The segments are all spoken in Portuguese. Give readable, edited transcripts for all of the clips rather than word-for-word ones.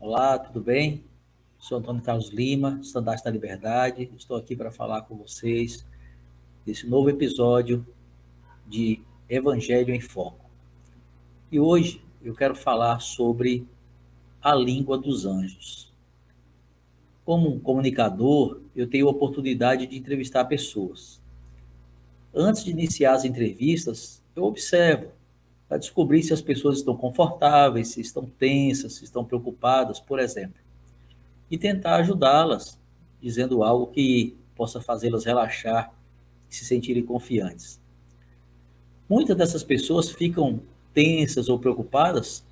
Olá, tudo bem? Sou Antônio Carlos Lima, Estandarte da Liberdade. Estou aqui para falar com vocês desse novo episódio de Evangelho em Foco. E hoje eu quero falar sobre a língua dos anjos. Como um comunicador, eu tenho a oportunidade de entrevistar pessoas. Antes de iniciar as entrevistas, eu observo para descobrir se as pessoas estão confortáveis, se estão tensas, se estão preocupadas, por exemplo. E tentar ajudá-las, dizendo algo que possa fazê-las relaxar e se sentirem confiantes. Muitas dessas pessoas ficam tensas ou preocupadas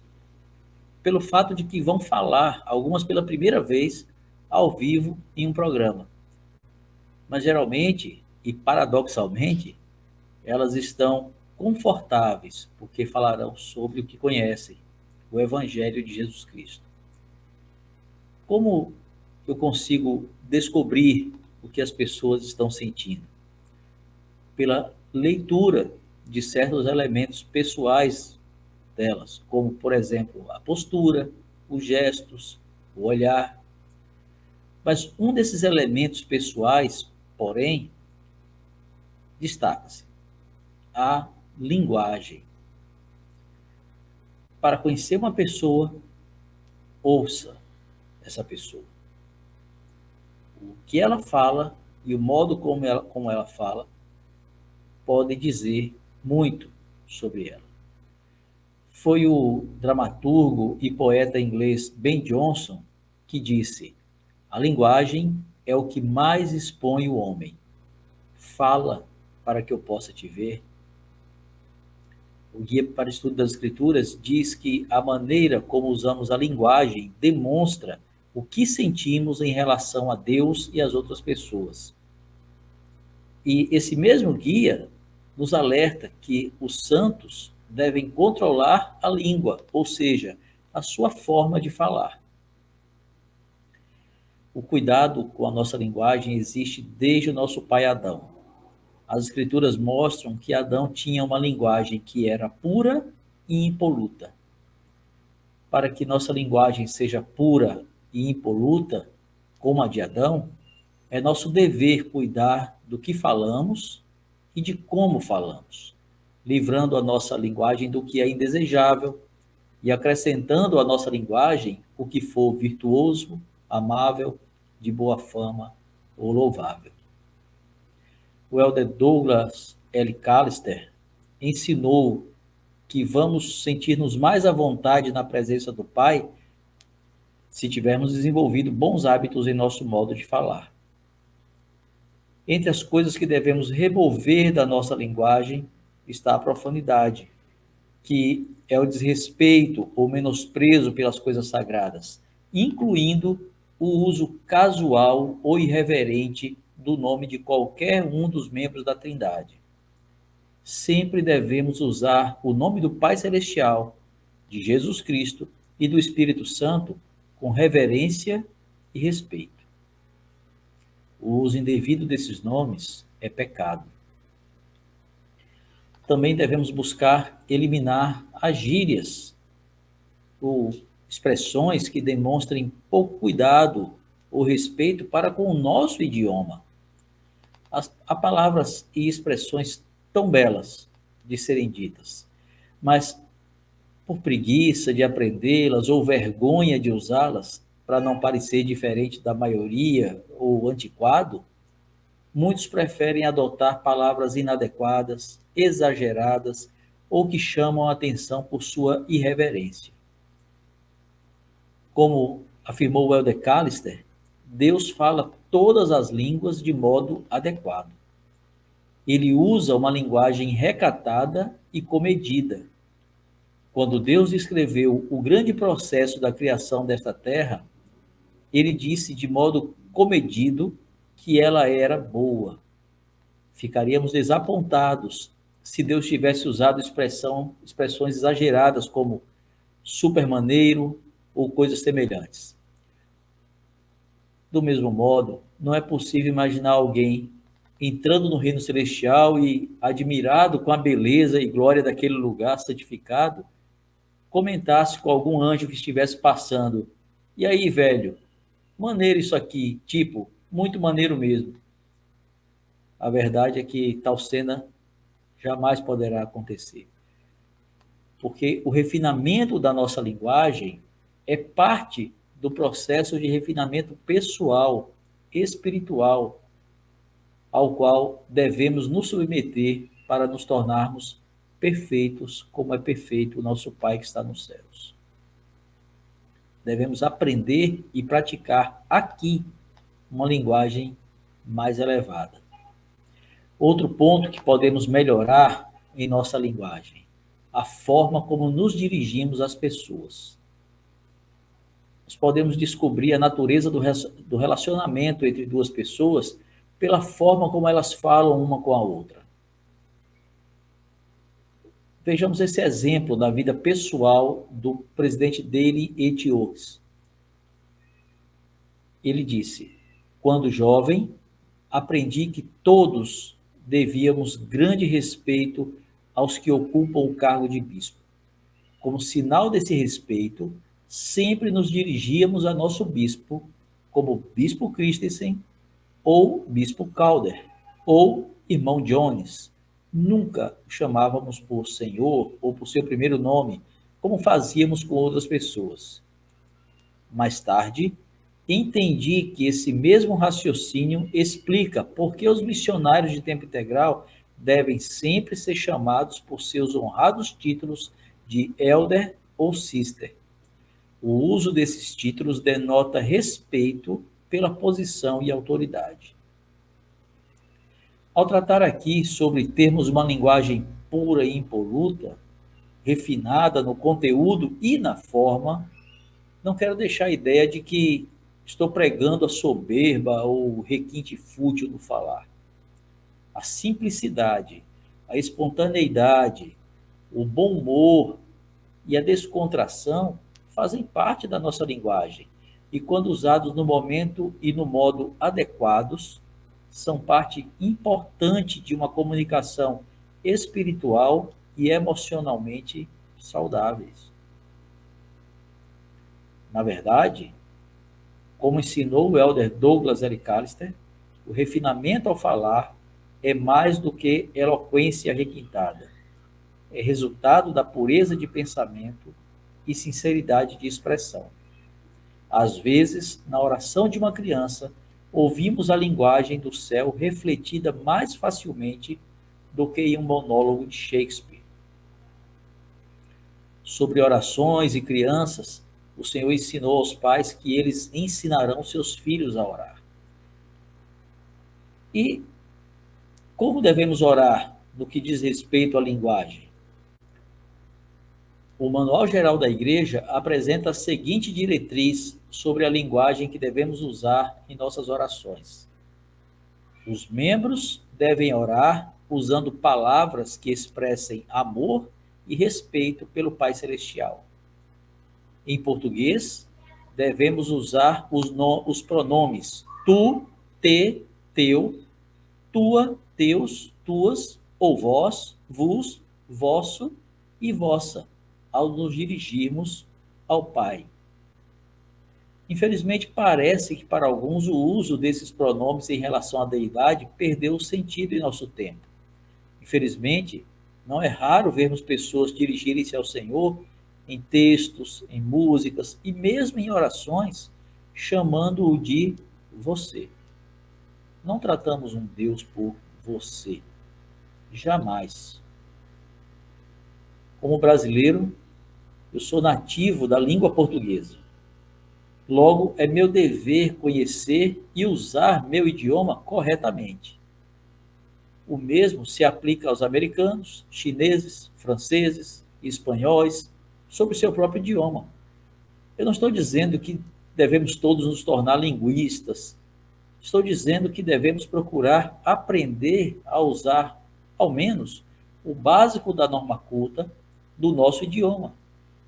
pelo fato de que vão falar, algumas pela primeira vez, ao vivo em um programa. Mas geralmente, e paradoxalmente, elas estão confortáveis, porque falarão sobre o que conhecem, o Evangelho de Jesus Cristo. Como eu consigo descobrir o que as pessoas estão sentindo? Pela leitura de certos elementos pessoais delas, como, por exemplo, a postura, os gestos, o olhar. Mas um desses elementos pessoais, porém, destaca-se: a linguagem. Para conhecer uma pessoa, ouça essa pessoa. O que ela fala e o modo como ela fala podem dizer muito sobre ela. Foi o dramaturgo e poeta inglês Ben Jonson que disse: a linguagem é o que mais expõe o homem. Fala para que eu possa te ver. O Guia para o Estudo das Escrituras diz que a maneira como usamos a linguagem demonstra o que sentimos em relação a Deus e às outras pessoas. E esse mesmo guia nos alerta que os santos devem controlar a língua, ou seja, a sua forma de falar. O cuidado com a nossa linguagem existe desde o nosso pai Adão. As escrituras mostram que Adão tinha uma linguagem que era pura e impoluta. Para que nossa linguagem seja pura e impoluta, como a de Adão, é nosso dever cuidar do que falamos e de como falamos, livrando a nossa linguagem do que é indesejável e acrescentando à nossa linguagem o que for virtuoso, amável, de boa fama ou louvável. O elder Douglas L. Callister ensinou que vamos sentir-nos mais à vontade na presença do Pai se tivermos desenvolvido bons hábitos em nosso modo de falar. Entre as coisas que devemos remover da nossa linguagem está a profanidade, que é o desrespeito ou menosprezo pelas coisas sagradas, incluindo o uso casual ou irreverente do nome de qualquer um dos membros da Trindade. Sempre devemos usar o nome do Pai Celestial, de Jesus Cristo e do Espírito Santo com reverência e respeito. O uso indevido desses nomes é pecado. Também devemos buscar eliminar as gírias ou expressões que demonstrem pouco cuidado ou respeito para com o nosso idioma. Há palavras e expressões tão belas de serem ditas, mas por preguiça de aprendê-las ou vergonha de usá-las, para não parecer diferente da maioria ou antiquado, muitos preferem adotar palavras inadequadas, exageradas ou que chamam a atenção por sua irreverência. Como afirmou o elder Callister, Deus fala todas as línguas de modo adequado. Ele usa uma linguagem recatada e comedida. Quando Deus descreveu o grande processo da criação desta terra, ele disse de modo comedido que ela era boa. Ficaríamos desapontados se Deus tivesse usado expressões exageradas como supermaneiro ou coisas semelhantes. Do mesmo modo, não é possível imaginar alguém entrando no reino celestial e, admirado com a beleza e glória daquele lugar santificado, comentasse com algum anjo que estivesse passando: E aí, velho, maneiro isso aqui, tipo, muito maneiro mesmo. A verdade é que tal cena jamais poderá acontecer, porque o refinamento da nossa linguagem é parte do processo de refinamento pessoal, espiritual, ao qual devemos nos submeter para nos tornarmos perfeitos, como é perfeito o nosso Pai que está nos céus. Devemos aprender e praticar aqui uma linguagem mais elevada. Outro ponto que podemos melhorar em nossa linguagem, a forma como nos dirigimos às pessoas. Nós podemos descobrir a natureza do relacionamento entre duas pessoas pela forma como elas falam uma com a outra. Vejamos esse exemplo da vida pessoal do presidente dele, Etioques. Ele disse: quando jovem, aprendi que todos devíamos grande respeito aos que ocupam o cargo de bispo. Como sinal desse respeito, sempre nos dirigíamos a nosso bispo, como Bispo Christensen ou Bispo Calder, ou Irmão Jones. Nunca o chamávamos por senhor ou por seu primeiro nome, como fazíamos com outras pessoas. Mais tarde, entendi que esse mesmo raciocínio explica por que os missionários de tempo integral devem sempre ser chamados por seus honrados títulos de elder ou sister. O uso desses títulos denota respeito pela posição e autoridade. Ao tratar aqui sobre termos uma linguagem pura e impoluta, refinada no conteúdo e na forma, não quero deixar a ideia de que estou pregando a soberba ou o requinte fútil do falar. A simplicidade, a espontaneidade, o bom humor e a descontração fazem parte da nossa linguagem e, quando usados no momento e no modo adequados, são parte importante de uma comunicação espiritual e emocionalmente saudáveis. Na verdade, como ensinou o elder Douglas L. Callister, o refinamento ao falar é mais do que eloquência requintada. É resultado da pureza de pensamento e sinceridade de expressão. Às vezes, na oração de uma criança, ouvimos a linguagem do céu refletida mais facilmente do que em um monólogo de Shakespeare. Sobre orações e crianças, o Senhor ensinou aos pais que eles ensinarão seus filhos a orar. E como devemos orar no que diz respeito à linguagem? O Manual Geral da Igreja apresenta a seguinte diretriz sobre a linguagem que devemos usar em nossas orações. Os membros devem orar usando palavras que expressem amor e respeito pelo Pai Celestial. Em português, devemos usar os pronomes tu, te, teu, tua, teus, tuas, ou vós, vos, vosso e vossa, ao nos dirigirmos ao Pai. Infelizmente, parece que para alguns o uso desses pronomes em relação à deidade perdeu o sentido em nosso tempo. Infelizmente, não é raro vermos pessoas dirigirem-se ao Senhor em textos, em músicas e mesmo em orações, chamando-o de você. Não tratamos um Deus por você. Jamais. Como brasileiro, eu sou nativo da língua portuguesa. Logo, é meu dever conhecer e usar meu idioma corretamente. O mesmo se aplica aos americanos, chineses, franceses e espanhóis sobre seu próprio idioma. Eu não estou dizendo que devemos todos nos tornar linguistas. Estou dizendo que devemos procurar aprender a usar, ao menos, o básico da norma culta do nosso idioma,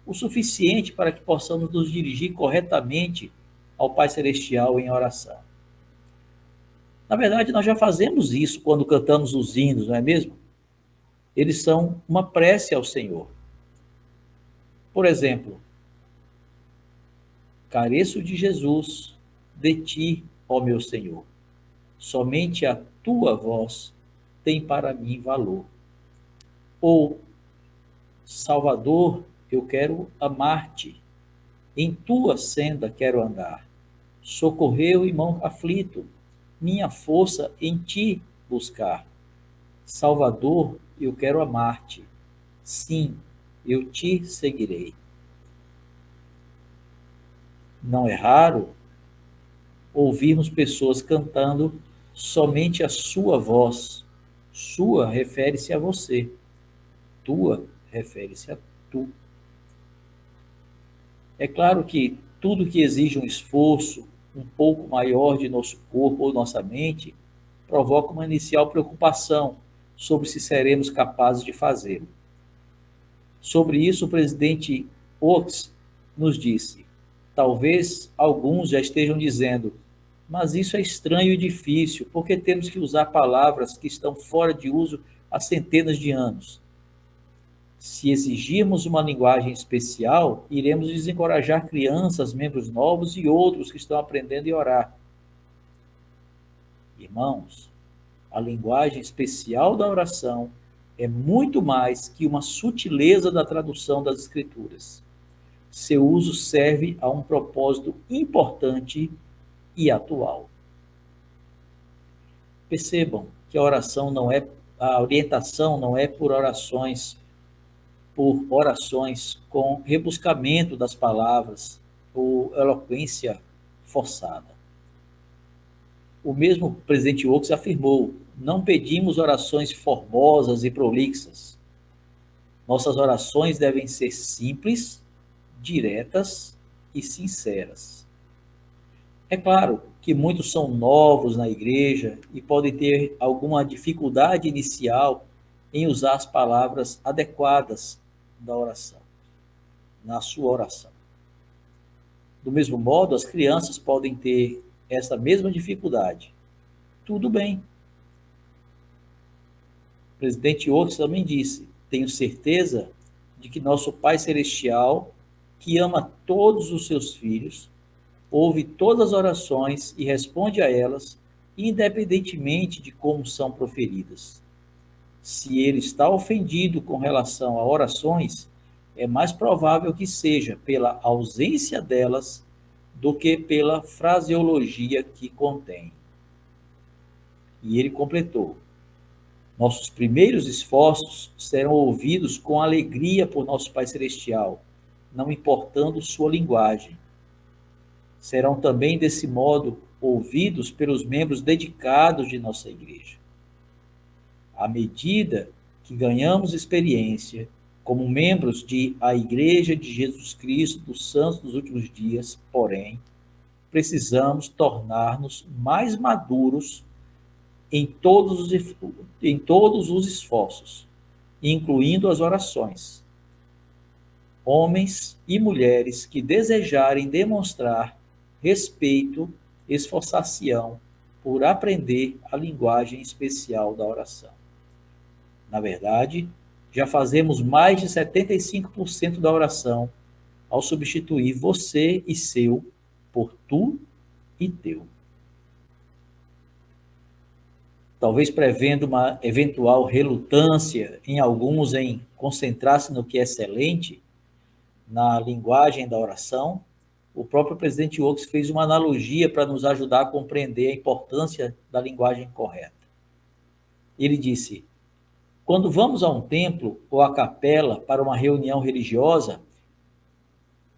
o suficiente para que possamos nos dirigir corretamente ao Pai Celestial em oração. Na verdade, nós já fazemos isso quando cantamos os hinos, não é mesmo? Eles são uma prece ao Senhor. Por exemplo, Careço de Jesus, de ti, ó meu Senhor. Somente a tua voz tem para mim valor. Ou, Salvador, eu quero amar-te, em tua senda quero andar. Socorrer o irmão aflito, minha força em ti buscar. Salvador, eu quero amar-te, sim, eu te seguirei. Não é raro ouvirmos pessoas cantando somente a sua voz. Sua refere-se a você, tua refere-se a tu. É claro que tudo que exige um esforço um pouco maior de nosso corpo ou nossa mente provoca uma inicial preocupação sobre se seremos capazes de fazê-lo. Sobre isso, o presidente Oaks nos disse: talvez alguns já estejam dizendo, mas isso é estranho e difícil, porque temos que usar palavras que estão fora de uso há centenas de anos. Se exigirmos uma linguagem especial, iremos desencorajar crianças, membros novos e outros que estão aprendendo a orar. Irmãos, a linguagem especial da oração é muito mais que uma sutileza da tradução das Escrituras. Seu uso serve a um propósito importante e atual. Percebam que a orientação não é por orações com rebuscamento das palavras ou eloquência forçada. O mesmo presidente Oaks afirmou: não pedimos orações formosas e prolixas. Nossas orações devem ser simples, diretas e sinceras. É claro que muitos são novos na igreja e podem ter alguma dificuldade inicial em usar as palavras adequadas da oração, na sua oração. Do mesmo modo, as crianças podem ter essa mesma dificuldade. Tudo bem. O presidente Oaks também disse: tenho certeza de que nosso Pai Celestial, que ama todos os seus filhos, ouve todas as orações e responde a elas, independentemente de como são proferidas. Se ele está ofendido com relação a orações, é mais provável que seja pela ausência delas do que pela fraseologia que contém. E ele completou: nossos primeiros esforços serão ouvidos com alegria por nosso Pai Celestial, não importando sua linguagem. Serão também, desse modo, ouvidos pelos membros dedicados de nossa igreja. À medida que ganhamos experiência como membros de a Igreja de Jesus Cristo dos Santos dos Últimos Dias, porém, precisamos tornar-nos mais maduros em todos os esforços, incluindo as orações. Homens e mulheres que desejarem demonstrar respeito, esforçar-se-ão por aprender a linguagem especial da oração. Na verdade, já fazemos mais de 75% da oração ao substituir você e seu por tu e teu. Talvez prevendo uma eventual relutância em alguns em concentrar-se no que é excelente, na linguagem da oração, o próprio presidente Oaks fez uma analogia para nos ajudar a compreender a importância da linguagem correta. Ele disse: quando vamos a um templo ou à capela para uma reunião religiosa,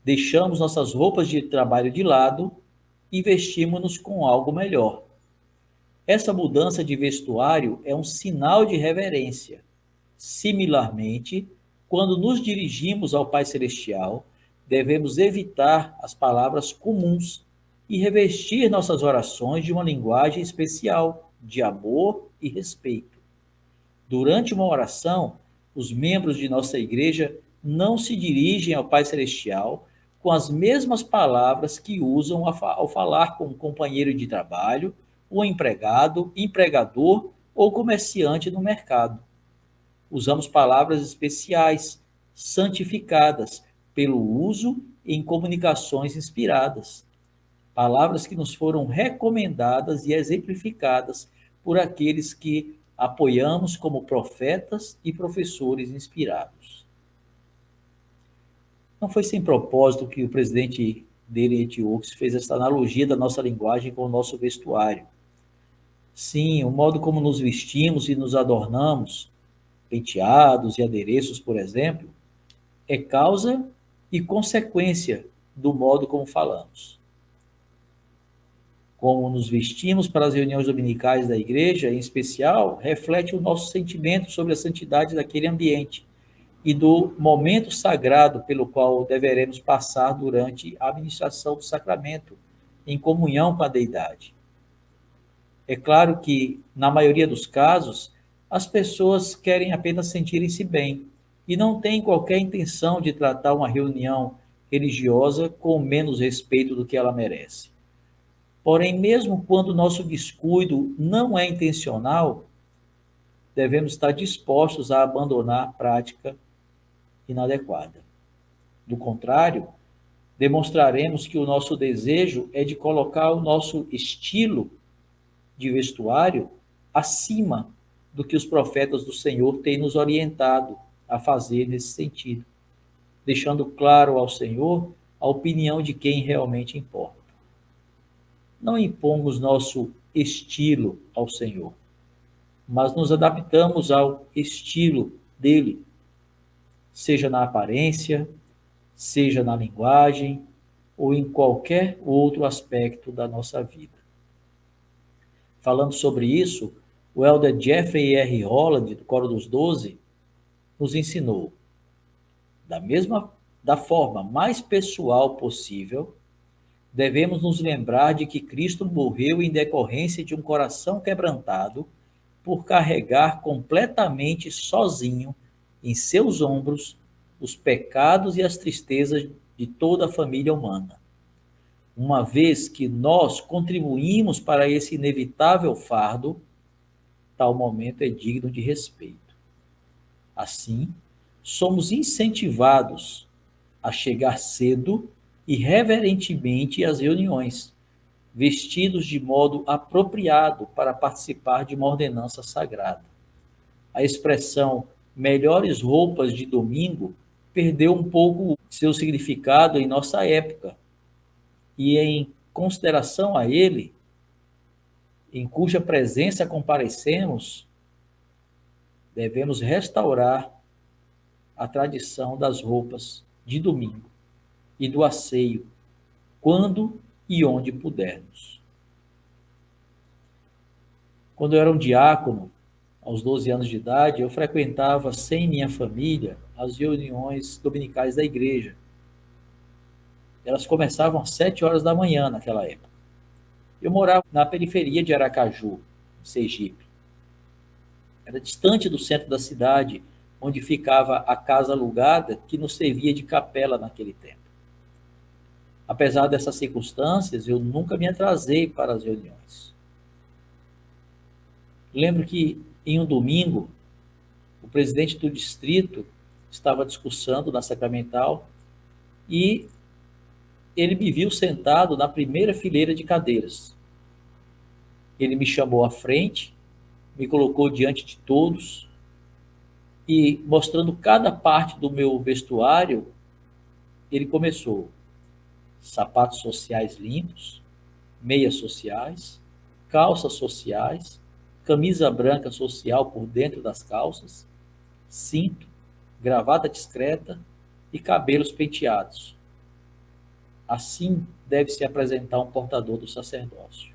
deixamos nossas roupas de trabalho de lado e vestimos-nos com algo melhor. Essa mudança de vestuário é um sinal de reverência. Similarmente, quando nos dirigimos ao Pai Celestial, devemos evitar as palavras comuns e revestir nossas orações de uma linguagem especial, de amor e respeito. Durante uma oração, os membros de nossa igreja não se dirigem ao Pai Celestial com as mesmas palavras que usam ao falar com um companheiro de trabalho, ou empregado, empregador ou comerciante no mercado. Usamos palavras especiais, santificadas, pelo uso em comunicações inspiradas, palavras que nos foram recomendadas e exemplificadas por aqueles que apoiamos como profetas e professores inspirados. Não foi sem propósito que o presidente Dele Oaks fez esta analogia da nossa linguagem com o nosso vestuário. Sim, o modo como nos vestimos e nos adornamos, penteados e adereços, por exemplo, é causa e consequência do modo como falamos. Como nos vestimos para as reuniões dominicais da igreja, em especial, reflete o nosso sentimento sobre a santidade daquele ambiente e do momento sagrado pelo qual deveremos passar durante a administração do sacramento, em comunhão com a deidade. É claro que, na maioria dos casos, as pessoas querem apenas sentirem-se bem e não têm qualquer intenção de tratar uma reunião religiosa com menos respeito do que ela merece. Porém, mesmo quando nosso descuido não é intencional, devemos estar dispostos a abandonar a prática inadequada. Do contrário, demonstraremos que o nosso desejo é de colocar o nosso estilo de vestuário acima do que os profetas do Senhor têm nos orientado a fazer nesse sentido, deixando claro ao Senhor a opinião de quem realmente importa. Não impomos nosso estilo ao Senhor, mas nos adaptamos ao estilo dele, seja na aparência, seja na linguagem ou em qualquer outro aspecto da nossa vida. Falando sobre isso, o elder Jeffrey R. Holland, do Coro dos Doze, nos ensinou, da forma mais pessoal possível, devemos nos lembrar de que Cristo morreu em decorrência de um coração quebrantado por carregar completamente sozinho em seus ombros os pecados e as tristezas de toda a família humana. Uma vez que nós contribuímos para esse inevitável fardo, tal momento é digno de respeito. Assim, somos incentivados a chegar cedo e reverentemente às reuniões, vestidos de modo apropriado para participar de uma ordenança sagrada. A expressão melhores roupas de domingo perdeu um pouco seu significado em nossa época, e em consideração a ele, em cuja presença comparecemos, devemos restaurar a tradição das roupas de domingo e do asseio, quando e onde pudermos. Quando eu era um diácono, aos 12 anos de idade, eu frequentava sem minha família as reuniões dominicais da igreja. Elas começavam às 7 horas da manhã naquela época. Eu morava na periferia de Aracaju, Sergipe. Era distante do centro da cidade, onde ficava a casa alugada que nos servia de capela naquele tempo. Apesar dessas circunstâncias, eu nunca me atrasei para as reuniões. Lembro que, em um domingo, o presidente do distrito estava discursando na Sacramental e ele me viu sentado na primeira fileira de cadeiras. Ele me chamou à frente, me colocou diante de todos e, mostrando cada parte do meu vestuário, ele começou: sapatos sociais limpos, meias sociais, calças sociais, camisa branca social por dentro das calças, cinto, gravata discreta e cabelos penteados. Assim deve se apresentar um portador do sacerdócio.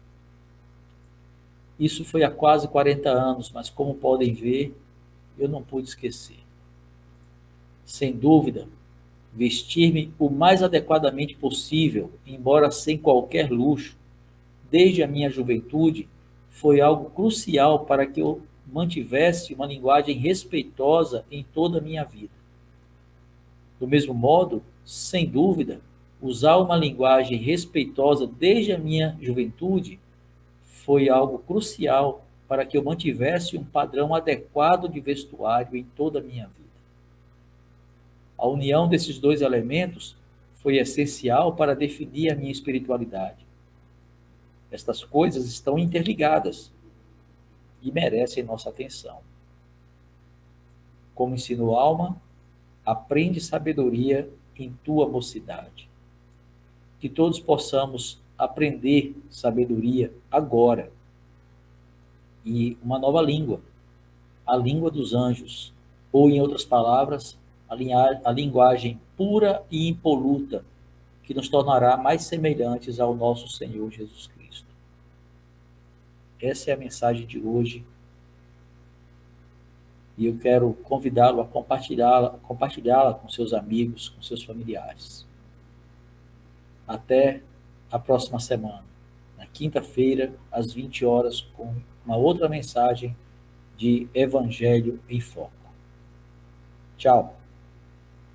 Isso foi há quase 40 anos, mas como podem ver, eu não pude esquecer. Sem dúvida, vestir-me o mais adequadamente possível, embora sem qualquer luxo, desde a minha juventude, foi algo crucial para que eu mantivesse uma linguagem respeitosa em toda a minha vida. Do mesmo modo, sem dúvida, usar uma linguagem respeitosa desde a minha juventude foi algo crucial para que eu mantivesse um padrão adequado de vestuário em toda a minha vida. A união desses dois elementos foi essencial para definir a minha espiritualidade. Estas coisas estão interligadas e merecem nossa atenção. Como ensinou Alma, aprende sabedoria em tua mocidade. Que todos possamos aprender sabedoria agora. E uma nova língua, a língua dos anjos, ou em outras palavras, a linguagem pura e impoluta, que nos tornará mais semelhantes ao nosso Senhor Jesus Cristo. Essa é a mensagem de hoje e eu quero convidá-lo a compartilhá-la com seus amigos, com seus familiares. Até a próxima semana, na quinta-feira, às 20 horas, com uma outra mensagem de Evangelho em Foco. Tchau!